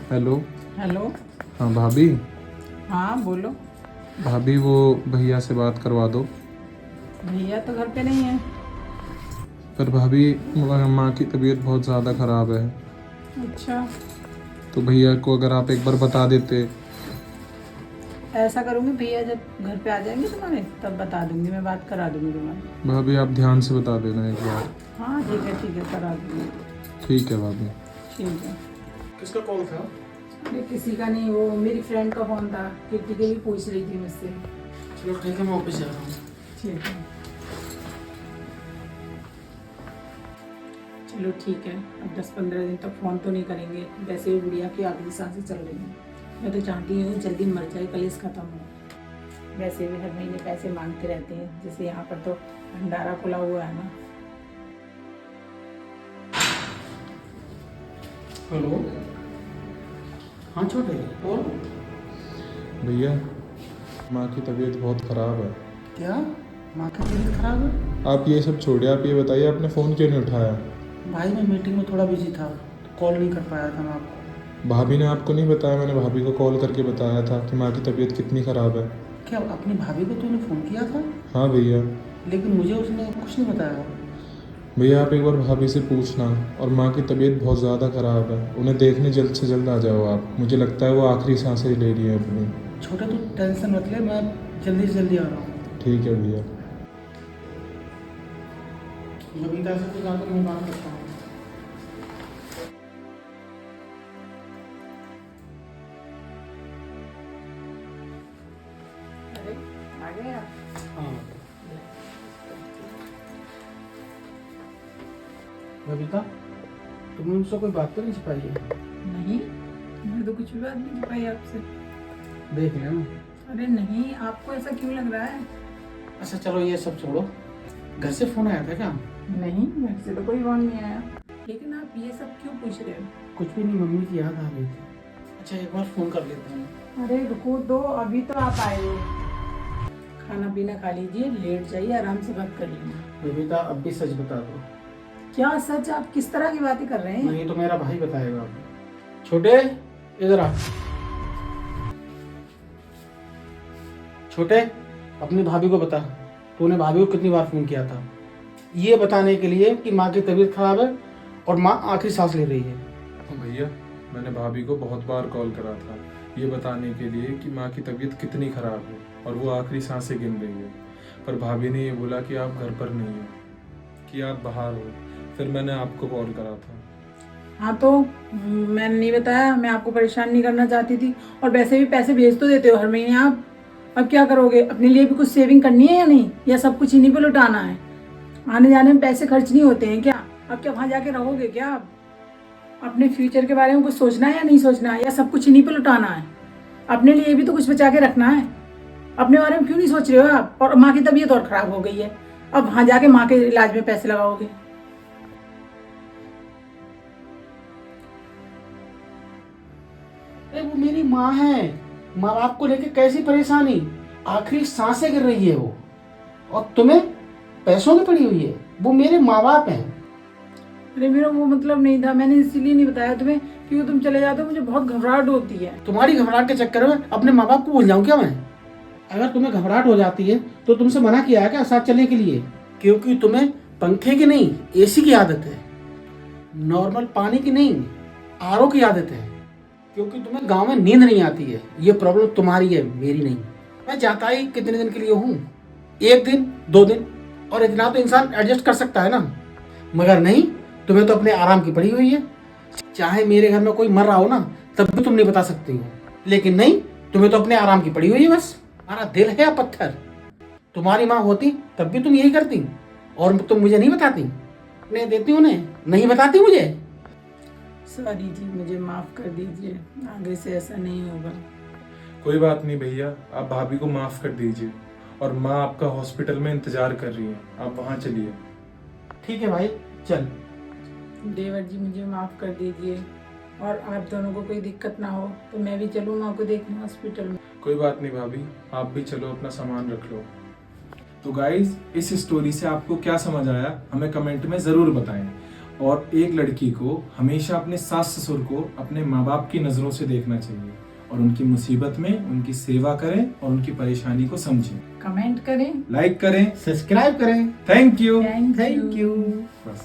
Hello. Hello. हाँ भाभी। हाँ बोलो। भाभी वो भैया से बात करवा दो। भैया तो घर पे नहीं है। पर भाभी माँ की तबीयत बहुत ज़्यादा ख़राब है, अच्छा, तो भैया को अगर आप एक बार बता देते। ऐसा करूँगी भैया जब घर पे आ जाएंगे तुम्हारे तब बता दूंगी, मैं बात करा दूंगी तुम्हारी। भाभी आप ध्यान से बता देना एक बार। हाँ ठीक है करा दूंगी। ठीक है भाभी। ठीक है। किसका कॉल था? अरे किसी का नहीं, वो मेरी फ्रेंड का फ़ोन था, किट्टी के लिए पूछ रही थी मुझसे। चलो ठीक है, मैं ऑफिस जा रहा हूँ। ठीक है, चलो ठीक है। अब 10-15 दिन तक फ़ोन तो नहीं करेंगे, वैसे भी गुड़िया की आखिरी सांसें चल रही हैं। मैं तो चाहती हूँ जल्दी मर जाए, कलेश ख़त्म हो। वैसे भी हर महीने पैसे मांगते रहते हैं, जैसे यहाँ पर तो भंडारा खुला हुआ है ना। हेलो। हाँ छोटे, और भैया माँ की तबीयत बहुत ख़राब है। क्या माँ की तबीयत खराब है? आप ये सब छोड़िए, आप ये बताइए आपने फ़ोन क्यों नहीं उठाया? भाई मैं मीटिंग में थोड़ा बिजी था, तो कॉल नहीं कर पाया था मैं आपको। भाभी ने आपको नहीं बताया? मैंने भाभी को कॉल करके बताया था कि माँ की तबीयत कितनी ख़राब है। क्या अपनी भाभी को तूने फ़ोन किया था? हाँ भैया। लेकिन मुझे उसने कुछ नहीं बताया। भैया आप एक बार भाभी से पूछना, और माँ की तबीयत बहुत ज़्यादा ख़राब है, उन्हें देखने जल्द से जल्द आ जाओ आप। मुझे लगता है वो आखिरी सांसें ले रही है अपनी। छोटे तू टेंशन मत ले, मैं जल्दी से जल्दी आ रहा हूँ। ठीक है भैया। बबीता से तो जाकर मैं बात करता हूँ। अरे आ गए आप? हाँ बबीता, तुमने मुझसे कोई बात तो नहीं छिपाई है? नहीं, मैं तो कुछ भी बात नहीं छुपाई आपसे। देख लेना। अरे नहीं, आपको ऐसा क्यों लग रहा है? अच्छा चलो ये सब छोड़ो, घर से फ़ोन आया था क्या? नहीं, घर से तो कोई फोन नहीं आया। लेकिन आप ये सब क्यों पूछ रहे हो? कुछ भी नहीं, मम्मी की याद आ रही थी। अच्छा एक बार फ़ोन कर लेता हूँ। अरे रुको दो, अभी तो आप आए हो। खाना पीना खा लीजिए, लेट जाइए, आराम से बात कर लीजिए। बबीता अब भी सच बता दो। क्या सच? आप किस तरह की बातें कर रहे हैं? नहीं तो मेरा भाई बताएगा आपको। छोटे इधर आ। छोटे, अपनी भाभी को बता, तूने भाभी को कितनी बार फोन किया था ये बताने के लिए कि माँ की तबीयत खराब है और माँ आखिरी सांस ले रही है। तो भैया मैंने भाभी को बहुत बार कॉल करा था ये बताने के लिए कि माँ की तबीयत कितनी ख़राब है और वो आखिरी सांसें गिन रही है। पर भाभी ने ये बोला कि आप घर पर नहीं हो, कि आप बाहर हो। फिर मैंने आपको कॉल करा था। हाँ तो मैंने नहीं बताया, मैं आपको परेशान नहीं करना चाहती थी। और वैसे भी पैसे भेज तो देते हो हर महीने आप। अब क्या करोगे? अपने लिए भी कुछ सेविंग करनी है या नहीं? या सब कुछ इन्हीं पे लुटाना है? आने जाने में पैसे खर्च नहीं होते हैं क्या? अब क्या वहाँ जाके रहोगे क्या आप? अपने फ्यूचर के बारे में कुछ सोचना है या नहीं सोचना है? या सब कुछ इन्हीं पे लुटाना है? अपने लिए भी तो कुछ बचा के रखना है। अपने बारे में क्यों नहीं सोच रहे हो आप? और माँ की तबीयत और खराब हो गई है, अब वहाँ जाके माँ के इलाज में पैसे लगाओगे? अरे वो मेरी माँ है, माँ बाप को लेके कैसी परेशानी, आखिरी सांसें गिर रही है वो, और तुम्हें पैसों की पड़ी हुई है। वो मेरे माँ बाप हैं। अरे मेरा वो मतलब नहीं था, मैंने इसीलिए नहीं बताया तुम्हें, क्योंकि तुम चले जाते हो मुझे बहुत घबराहट होती है। तुम्हारी घबराहट के चक्कर में अपने माँ बाप को भूल जाऊं क्या मैं? अगर तुम्हें घबराहट हो जाती है तो तुमसे मना किया है क्या साथ चलने के लिए? क्योंकि तुम्हें पंखे की नहीं एसी की आदत है, नॉर्मल पानी की नहीं आरओ की आदत है। क्योंकि तुम्हें गांव में नींद नहीं आती है। ये प्रॉब्लम तुम्हारी है, मेरी नहीं। मैं जाता ही कितने दिन के लिए हूँ, 1 दिन 2 दिन, और इतना तो इंसान एडजस्ट कर सकता है ना। मगर नहीं, तुम्हें तो अपने आराम की पड़ी हुई है। चाहे मेरे घर में कोई मर रहा हो ना, तब भी तुम नहीं बता सकती हो। लेकिन नहीं, तुम्हें तो अपने आराम की पड़ी हुई है बस। हमारा दिल है या पत्थर? तुम्हारी माँ होती तब भी तुम यही करती, और तुम मुझे नहीं बताती। मैं देती उन्हें, नहीं बताती मुझे। सॉरी जी, मुझे माफ कर दीजिए, आगे से ऐसा नहीं होगा। कोई बात नहीं भैया, आप भाभी को माफ़ कर दीजिए। और माँ आपका हॉस्पिटल में इंतज़ार कर रही है, आप वहाँ चलिए। ठीक है भाई, चल। देवर जी मुझे माफ कर दीजिए, और आप दोनों को कोई दिक्कत ना हो तो मैं भी चलूँ माँ को देखने हॉस्पिटल में। कोई बात नहीं भाभी, आप भी चलो, अपना सामान रख लो। तो गाइज, इस स्टोरी से आपको क्या समझ आया हमें कमेंट में ज़रूर बताएं। और एक लड़की को हमेशा अपने सास ससुर को अपने माँ बाप की नज़रों से देखना चाहिए और उनकी मुसीबत में उनकी सेवा करें और उनकी परेशानी को समझें। कमेंट करें, लाइक करें, सब्सक्राइब करें। Thank you. Thank thank you. बस।